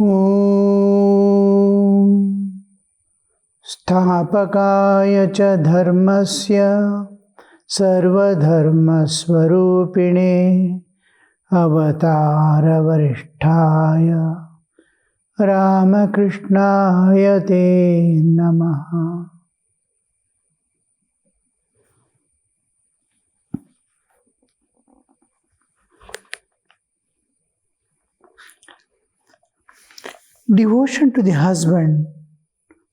Om Sthapakaya cha dharmasya sarvadharmasvarupine avatara varishtaya Ramakrishnaya te namaha. Devotion to the husband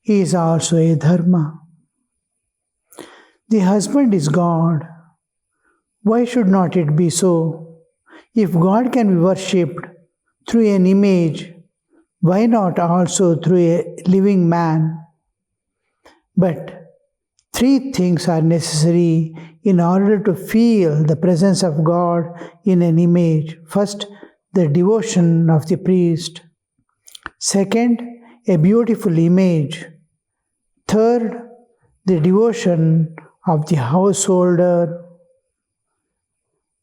is also a dharma. The husband is God. Why should not it be so? If God can be worshipped through an image, why not also through a living man? But three things are necessary in order to feel the presence of God in an image. First, the devotion of the priest. Second, a beautiful image. Third, the devotion of the householder.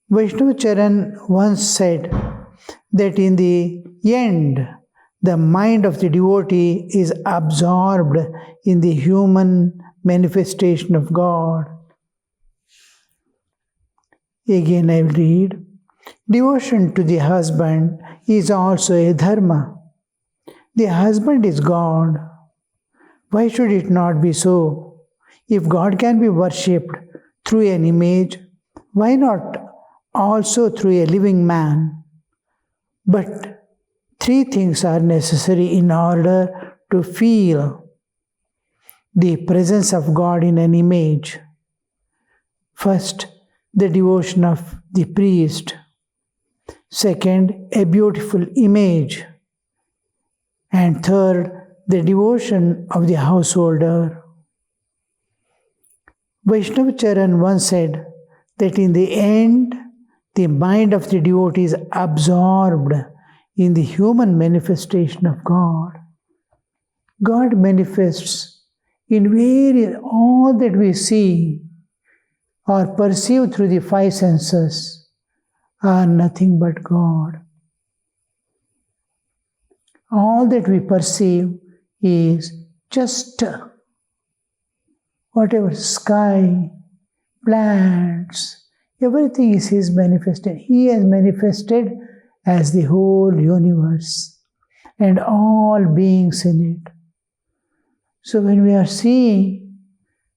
Vaishnavacharan once said that in the end, the mind of the devotee is absorbed in the human manifestation of God. Again I will read. Devotion to the husband is also a dharma. The husband is God. Why should it not be so? If God can be worshipped through an image, why not also through a living man? But three things are necessary in order to feel the presence of God in an image. First, the devotion of the priest. Second, a beautiful image. And third, the devotion of the householder. Vaishnavacharan once said that in the end, the mind of the devotee is absorbed in the human manifestation of God. God manifests in various, all that we see or perceive through the five senses are nothing but God. All that we perceive is just whatever sky, plants, everything is His manifested. He has manifested as the whole universe and all beings in it. So when we are seeing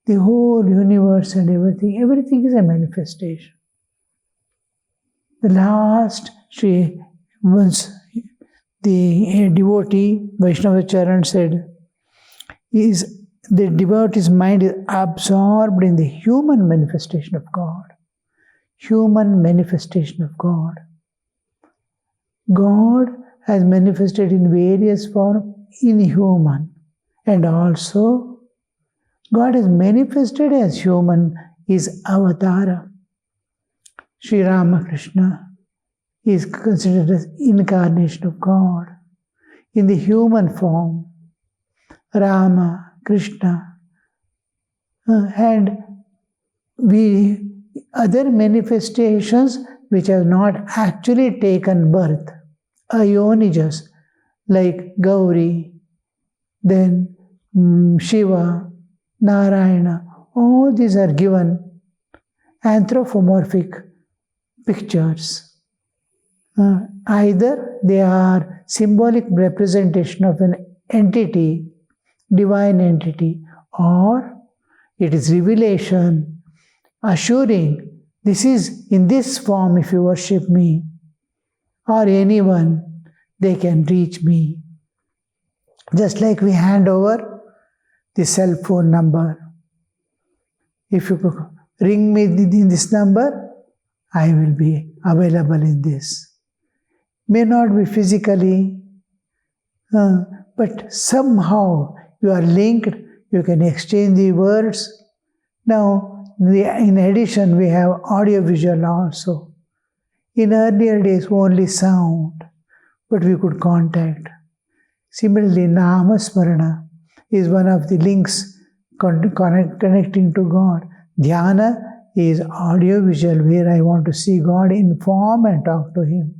the whole universe and everything is a manifestation. The last, the devotee, Vaishnavacharan said, is the devotee's mind is absorbed in the human manifestation of God. Human manifestation of God. God has manifested in various forms in human, and also God has manifested as human is avatara. Sri Ramakrishna is considered as incarnation of God in the human form. Rama, Krishna, and other manifestations which have not actually taken birth, Ayonijas, like Gauri, then Shiva, Narayana, all these are given anthropomorphic pictures. Either they are symbolic representation of an entity, divine entity, or it is revelation, assuring this is in this form if you worship me, or anyone, they can reach me. Just like we hand over the cell phone number. If you ring me in this number, I will be available in this. May not be physically, but somehow you are linked, you can exchange the words. Now, in addition, we have audio-visual also. In earlier days, only sound, but we could contact. Similarly, Namasmarana is one of the links connecting to God. Dhyana is audio-visual, where I want to see God in form and talk to Him.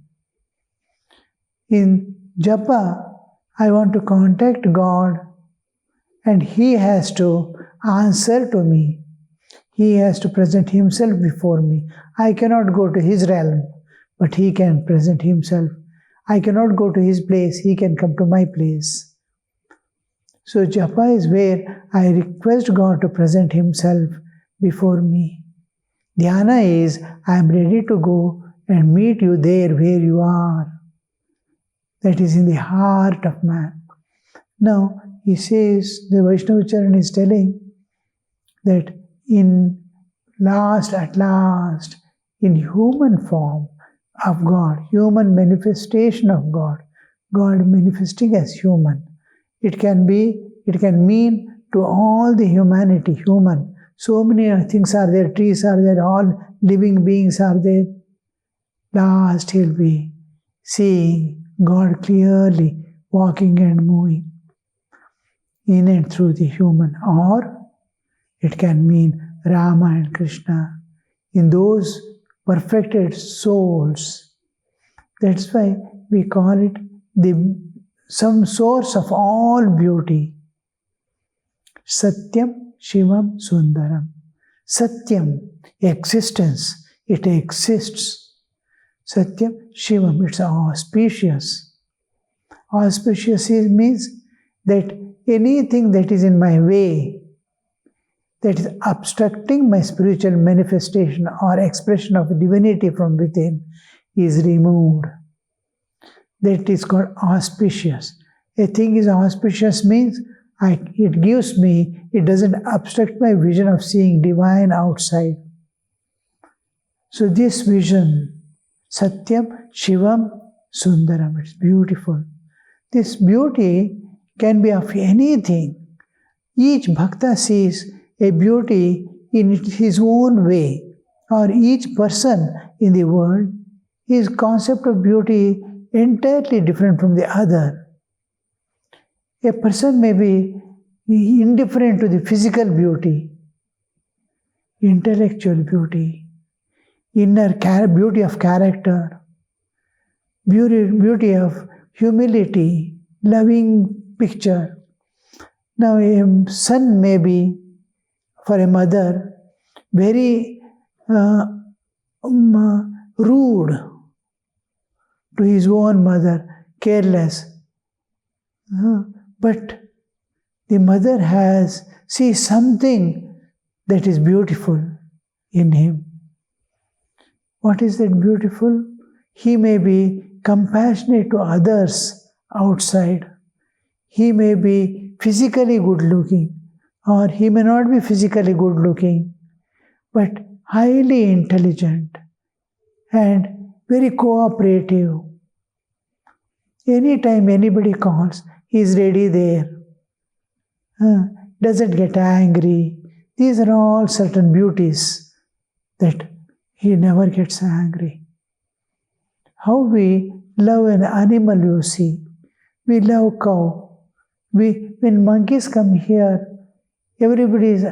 In Japa, I want to contact God, and He has to answer to me. He has to present Himself before me. I cannot go to His realm, but He can present Himself. I cannot go to His place, He can come to my place. So japa is where I request God to present Himself before me. Dhyana is, I am ready to go and meet you there where you are. That is in the heart of man. Now, he says, the Vaishnava Charan is telling that at last, in human form of God, human manifestation of God, God manifesting as human. It can mean to all the humanity, human. So many things are there, trees are there, all living beings are there. Last he'll be seeing God clearly walking and moving in and through the human. Or it can mean Rama and Krishna in those perfected souls. That's why we call it some source of all beauty. Satyam, Shivam, Sundaram. Satyam, existence, it exists. Satyam, Shivam, it's auspicious. Auspicious means that anything that is in my way, that is obstructing my spiritual manifestation or expression of divinity from within, is removed. That is called auspicious. A thing is auspicious means it doesn't obstruct my vision of seeing divine outside. So this vision, Satyam, Shivam, Sundaram, it's beautiful. This beauty can be of anything. Each bhakta sees a beauty in his own way, or each person in the world, his concept of beauty entirely different from the other. A person may be indifferent to the physical beauty, intellectual beauty, inner beauty of character, beauty of humility, loving picture. Now a son may be, for a mother, very rude to his own mother, careless. But the mother sees something that is beautiful in him. What is that beautiful? He may be compassionate to others outside. He may be physically good looking, or he may not be physically good looking, but highly intelligent and very cooperative. Anytime anybody calls, he is ready there. Doesn't get angry. These are all certain beauties that he never gets angry. How we love an animal, you see. We love cow. When monkeys come here, everybody is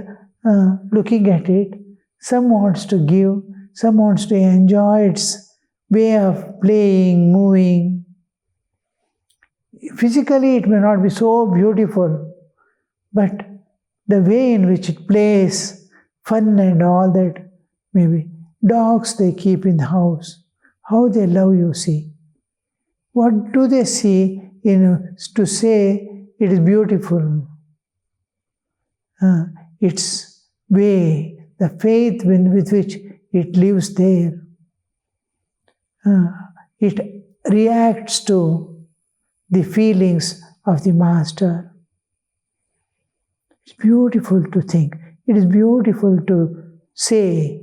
looking at it. Some wants to give, some wants to enjoy its way of playing, moving. Physically, it may not be so beautiful, but the way in which it plays, fun and all that, maybe. Dogs they keep in the house. How they love, you see. What do they see to say it is beautiful? Its way, the faith with which it lives there. It reacts to the feelings of the master. It's beautiful to think. It is beautiful to say.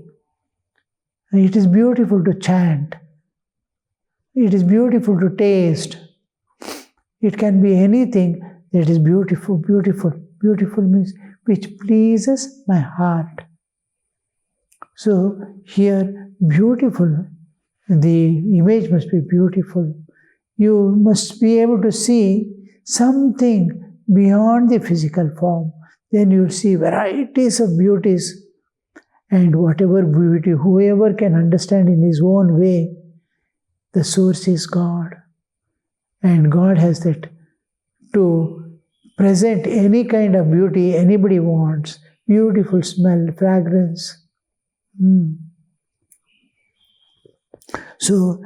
It is beautiful to chant. It is beautiful to taste. It can be anything that is beautiful. Beautiful means which pleases my heart. So here, beautiful, the image must be beautiful. You must be able to see something beyond the physical form. Then you'll see varieties of beauties. And whatever beauty, whoever can understand in his own way, the source is God. And God has that to present any kind of beauty anybody wants. Beautiful smell, fragrance. So,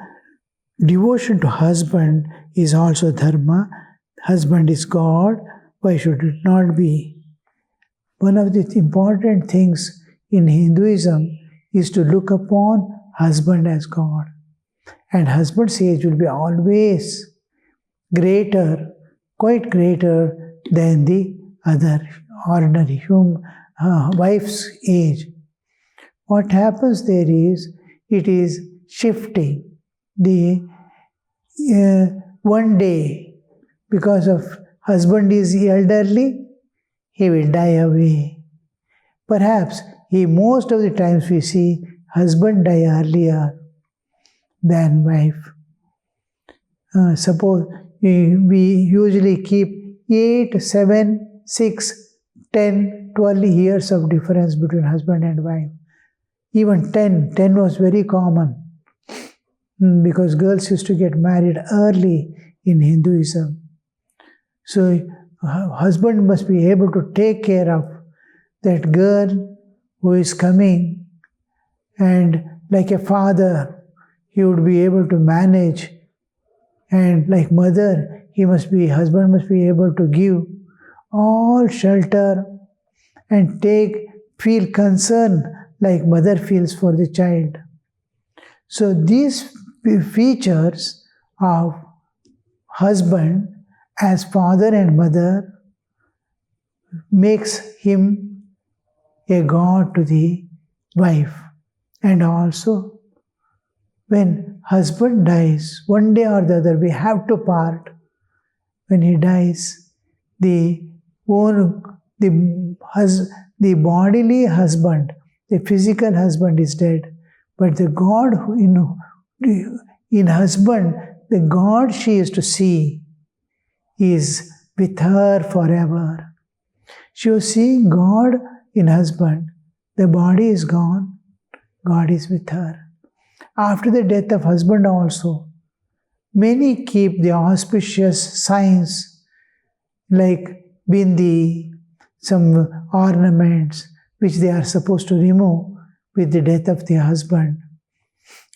devotion to husband is also dharma. Husband is God. Why should it not be? One of the important things in Hinduism is to look upon husband as God. And husband's age will be always greater, quite greater than the other ordinary wife's age. What happens there is, it is shifting. The one day, because of husband is elderly, he will die away. Perhaps most of the times we see husband die earlier than wife. Suppose we usually keep 8, 7, 6, 10, 12 years of difference between husband and wife. Even 10 was very common because girls used to get married early in Hinduism. So husband must be able to take care of that girl who is coming, and like a father, he would be able to manage, and like mother, husband must be able to give all shelter and feel concern like mother feels for the child. So these features of husband as father and mother makes him a god to the wife. And also, when husband dies, one day or the other we have to part. When he dies, the bodily husband, the physical husband is dead, but the God in husband, the God she used to see is with her forever. She was seeing God in husband. The body is gone. God is with her. After the death of husband also, many keep the auspicious signs like bindi, some ornaments which they are supposed to remove with the death of the husband.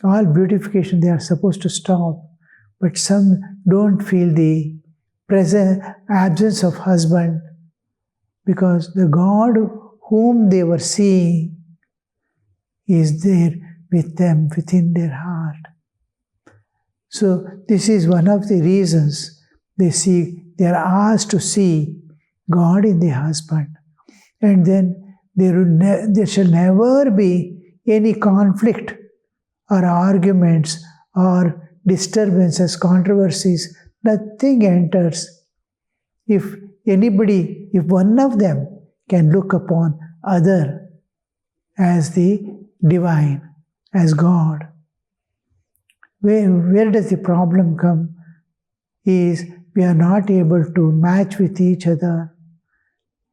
All beautification they are supposed to stop, but some don't feel the absence of husband because the God whom they were seeing is there with them within their heart. So this is one of the reasons they are asked to see God in the husband, and then there shall never be any conflict or arguments or disturbances, controversies. Nothing enters. If one of them can look upon other as the divine, as God. Where does the problem come? Is we are not able to match with each other.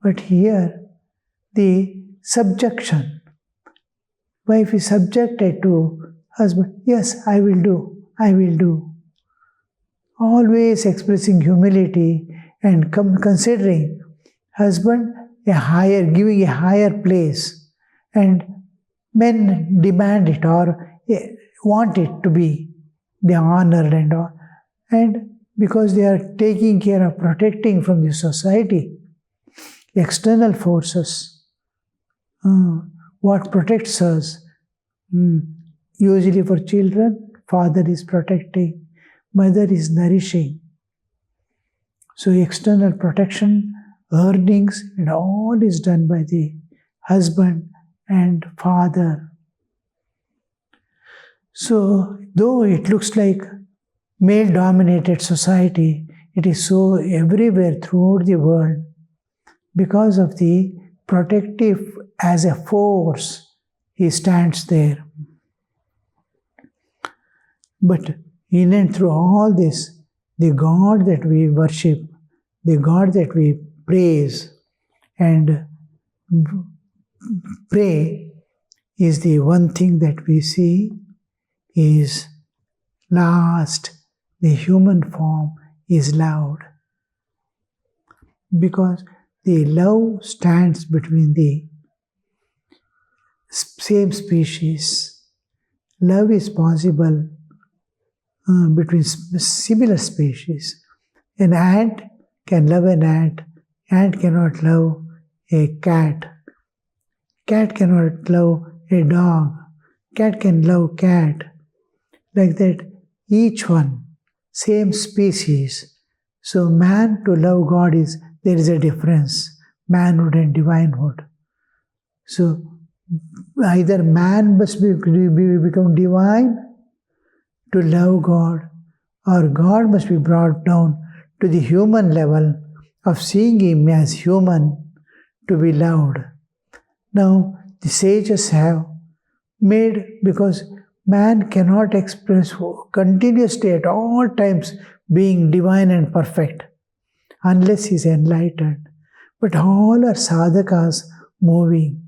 But here, the subjection. Wife is subjected to husband. Yes, I will do. Always expressing humility and considering husband giving a higher place. And men demand it or want it to be the honored and all. And because they are taking care of protecting from the society, external forces, what protects us? Usually for children, father is protecting, mother is nourishing. So external protection, earnings, and all is done by the husband and father. So though it looks like male-dominated society, it is so everywhere throughout the world because of the protective as a force, he stands there. But in and through all this, the God that we worship, the God that we praise and pray is the one thing that we see is last, the human form is loud. because the love stands between the same species. Love is possible between similar species. An ant can love an ant. Ant cannot love a cat. Cat cannot love a dog. Cat can love cat. Like that, each one, same species. So man to love God there is a difference, manhood and divinehood. So either man must become divine to love God, or God must be brought down to the human level of seeing Him as human to be loved. Now, the sages have made, because man cannot express continuously at all times being divine and perfect unless he is enlightened. But all are sadhakas moving.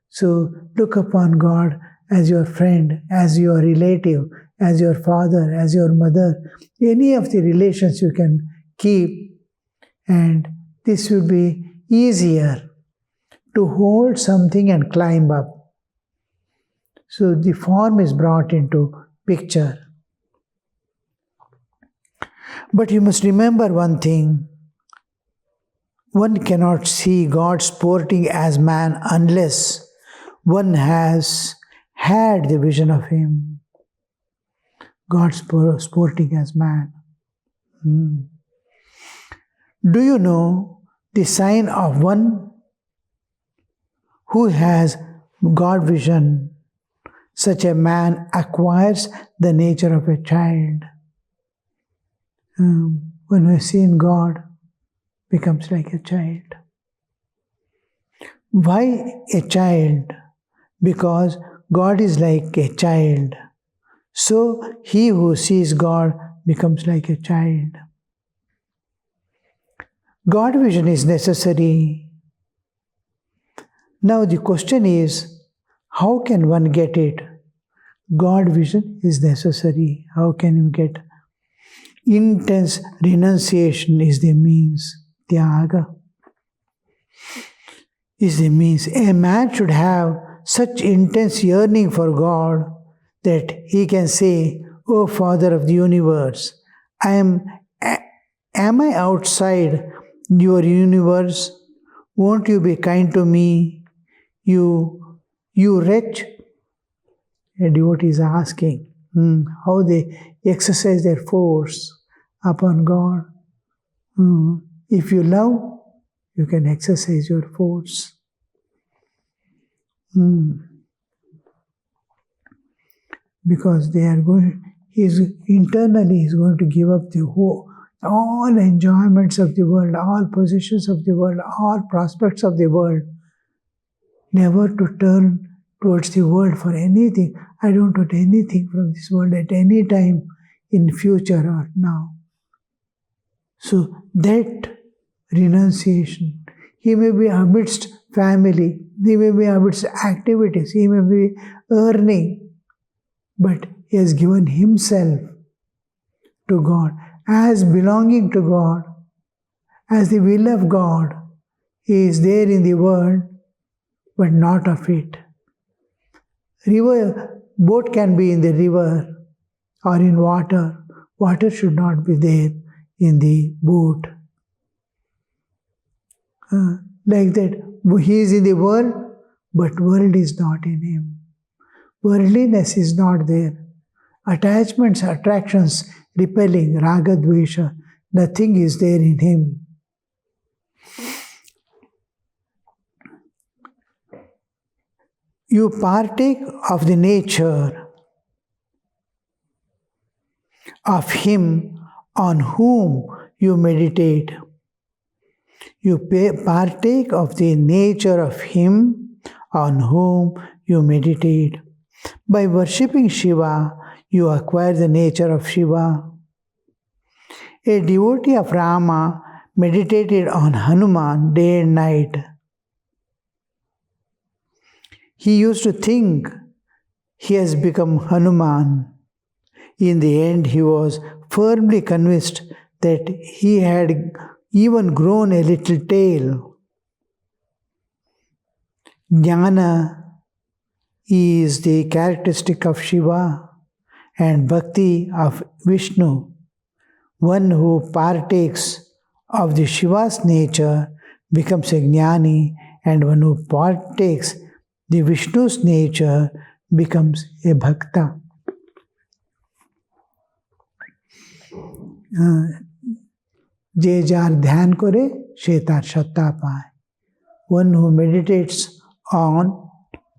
So look upon God as your friend, as your relative, as your father, as your mother, any of the relations you can keep, and this will be easier to hold something and climb up. So the form is brought into picture. But you must remember one thing. One cannot see God sporting as man unless one has had the vision of Him. God sporting as man. Do you know the sign of one who has God vision? Such a man acquires the nature of a child. When we have seen God, becomes like a child. Why a child? Because God is like a child. So he who sees God becomes like a child. God vision is necessary. Now the question is, how can one get it? God vision is necessary. How can you get? Intense renunciation is the means. Tyaga is the means. A man should have such intense yearning for God that he can say, "O Father of the universe, am I outside your universe? Won't you be kind to me? You wretch." A devotee is asking how they exercise their force upon God. If you love, you can exercise your force. Because they are going, internally he is going to give up the whole, all enjoyments of the world, all possessions of the world, all prospects of the world, never to turn towards the world for anything. I don't want anything from this world at any time in future or now. So that renunciation, he may be amidst family, he may be amidst activities, he may be earning, but he has given himself to God as belonging to God, as the will of God. He is there in the world, but not of it. Boat can be in the river or in water. Water should not be there in the boat. Like that, he is in the world, but world is not in him. Worldliness is not there. Attachments, attractions, repelling, raga, dvesha, nothing is there in him. You partake of the nature of Him on whom you meditate. You partake of the nature of Him on whom you meditate. By worshipping Shiva, you acquire the nature of Shiva. A devotee of Rama meditated on Hanuman day and night. He used to think he has become Hanuman. In the end, he was firmly convinced that he had even grown a little tail. Jnana is the characteristic of Shiva and Bhakti of Vishnu. One who partakes of the Shiva's nature becomes a jnani, and one who partakes the Vishnu's nature becomes a bhakta. J jar ध्यान करे से तार सत्ता पाए. One who meditates on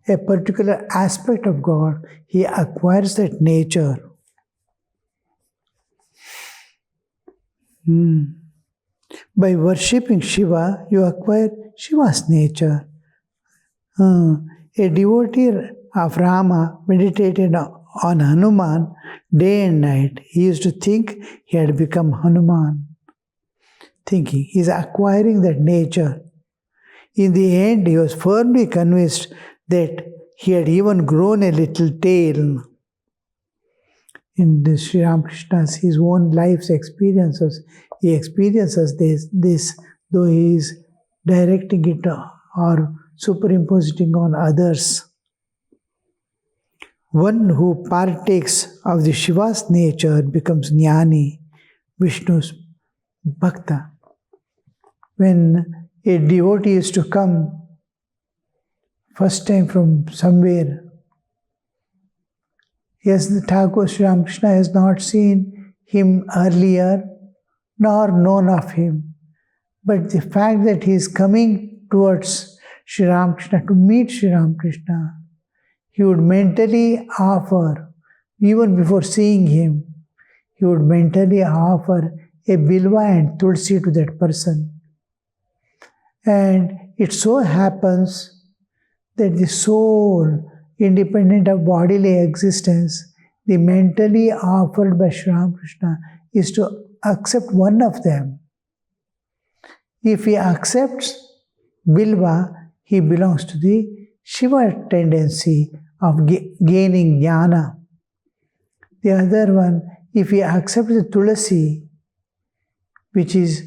a particular aspect of God, he acquires that nature. By worshipping Shiva, you acquire Shiva's nature. A devotee of Rama meditated on Hanuman day and night. He used to think he had become Hanuman. Thinking, he is acquiring that nature. In the end, he was firmly convinced that he had even grown a little tail. In the Sri Ramakrishna's his own life's experiences, he experiences this, though he is directing it or superimposing on others. One who partakes of the Shiva's nature becomes jnani, Vishnu's bhakta. When a devotee is to come first time from somewhere, yes, the Thakur Sri Ramakrishna has not seen him earlier nor known of him. But the fact that he is coming towards Sri Ramakrishna to meet Sri Ramakrishna, he would mentally offer, even before seeing him, he would mentally offer a bilva and tulsi to that person. And it so happens that the soul, independent of bodily existence, the mentally offered by Sri Ramakrishna is to accept one of them. If he accepts bilva, he belongs to the Shiva tendency of gaining jnana. The other one, if he accepts the tulasi, which is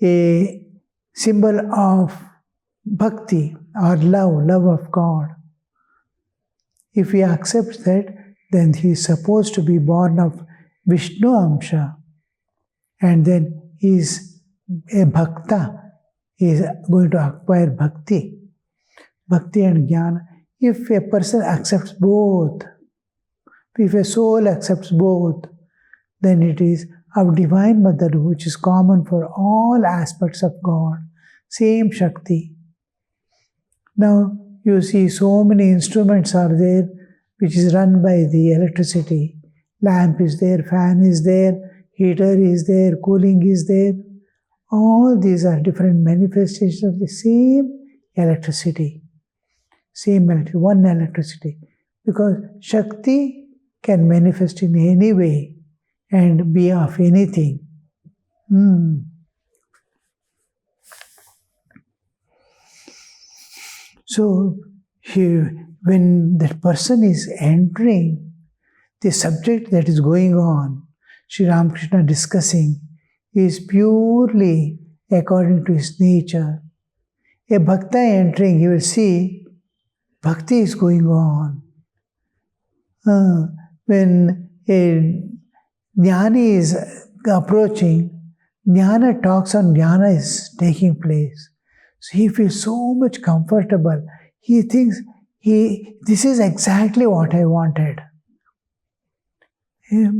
a symbol of bhakti or love of God, if he accepts that, then he is supposed to be born of Vishnu Amsha, and then he is a bhakta. He is going to acquire bhakti and jnana. If a person accepts both, if a soul accepts both, then it is of Divine Mother, which is common for all aspects of God, same Shakti. Now you see so many instruments are there which is run by the electricity. Lamp is there, fan is there, heater is there, cooling is there. All these are different manifestations of the same electricity. One electricity. Because Shakti can manifest in any way and be of anything. So, when that person is entering the subject that is going on, Sri Ramakrishna discussing, is purely according to his nature. A bhakta entering, he will see bhakti is going on. When a jnani is approaching, jnana talks on jnana is taking place. So he feels so much comfortable. He thinks, this is exactly what I wanted.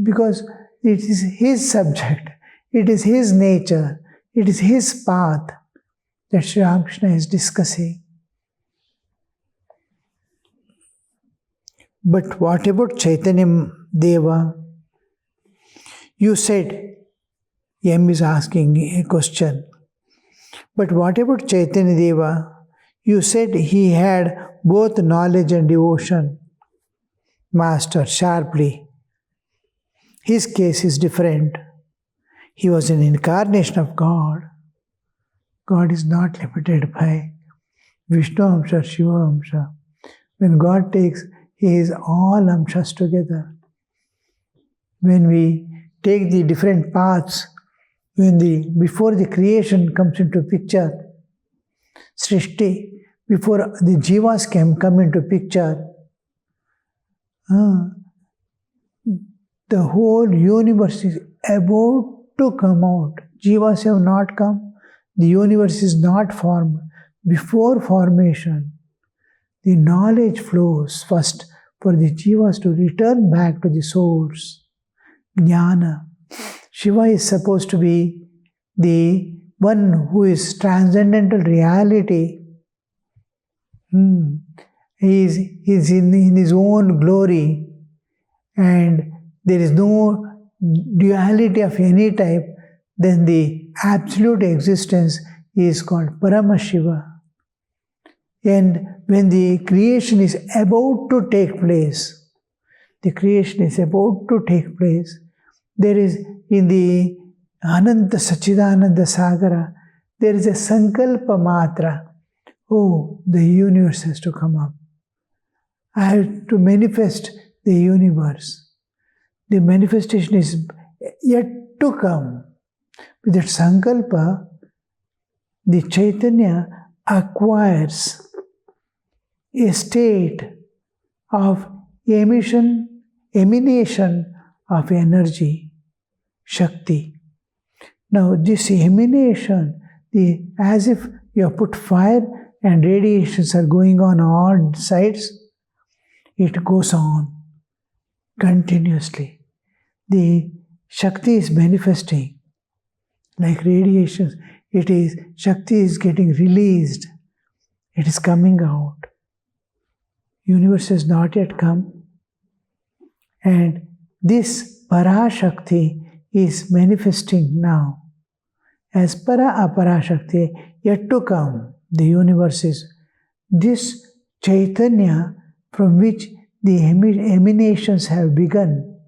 Because it is his subject, it is his nature, it is his path that Sri Ramakrishna is discussing. But what about Chaitanya Deva? You said, M is asking a question. But what about Chaitanya Deva? You said he had both knowledge and devotion. Master, sharply. His case is different. He was an incarnation of God. God is not limited by Vishnu Amsha, Shiva Amsha. When God takes, He is all Amshas together. When we take the different paths, before the creation comes into picture, Srishti, before the jivas can come into picture, the whole universe is about to come out. Jivas have not come. The universe is not formed. Before formation, the knowledge flows first for the jivas to return back to the source. Jnana. Shiva is supposed to be the one who is transcendental reality. He is in his own glory, and there is no duality of any type. Then the absolute existence is called Paramashiva. And when the creation is about to take place, there is in the Ananta Sachidananda Sagara, there is a Sankalpa Matra. Oh, the universe has to come up. I have to manifest the universe. The manifestation is yet to come. With that Sankalpa, the Chaitanya acquires a state of emanation of energy, Shakti. Now this emanation, as if you have put fire and radiations are going on all sides, it goes on continuously. The Shakti is manifesting like radiations. Shakti is getting released. It is coming out. Universe has not yet come. And this Parashakti is manifesting now. As Para-Aparashakti, yet to come, the universe is this Chaitanya from which the emanations have begun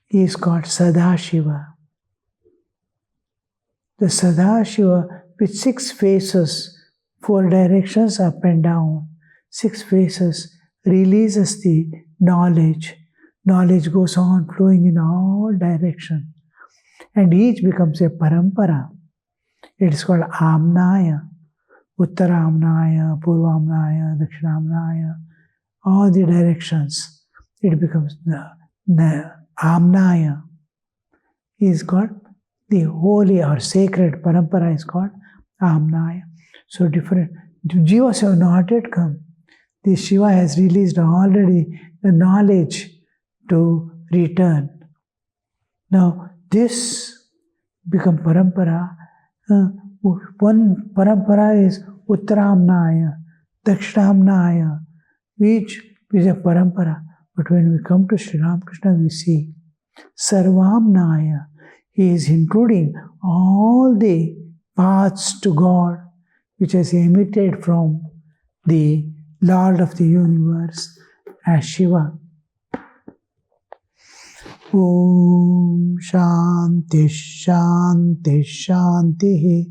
is called Sadashiva. The Sadashiva with 6 faces, 4 directions up and down, 6 faces, releases the knowledge. Knowledge goes on flowing in all directions. And each becomes a parampara. It is called Amnaya, Uttaramnaya, Purvamnaya, Dakshinamnaya, all the directions. It becomes the Amnaya. Is called the holy or sacred parampara is called Amnaya. So different. The jivas have not yet come. The Shiva has released already the knowledge to return. Now this become parampara. One parampara is Uttaramnaya, Dakshinamnaya, which is a parampara. But when we come to Sri Ramakrishna, we see Sarvamnaya. He is including all the paths to God, which has emanated from the Lord of the universe as Shiva. Om Shanti Shanti Shanti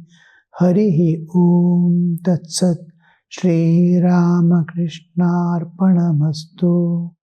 Harihi Om Tat Sat Shri Ramakrishna Arpanamastu.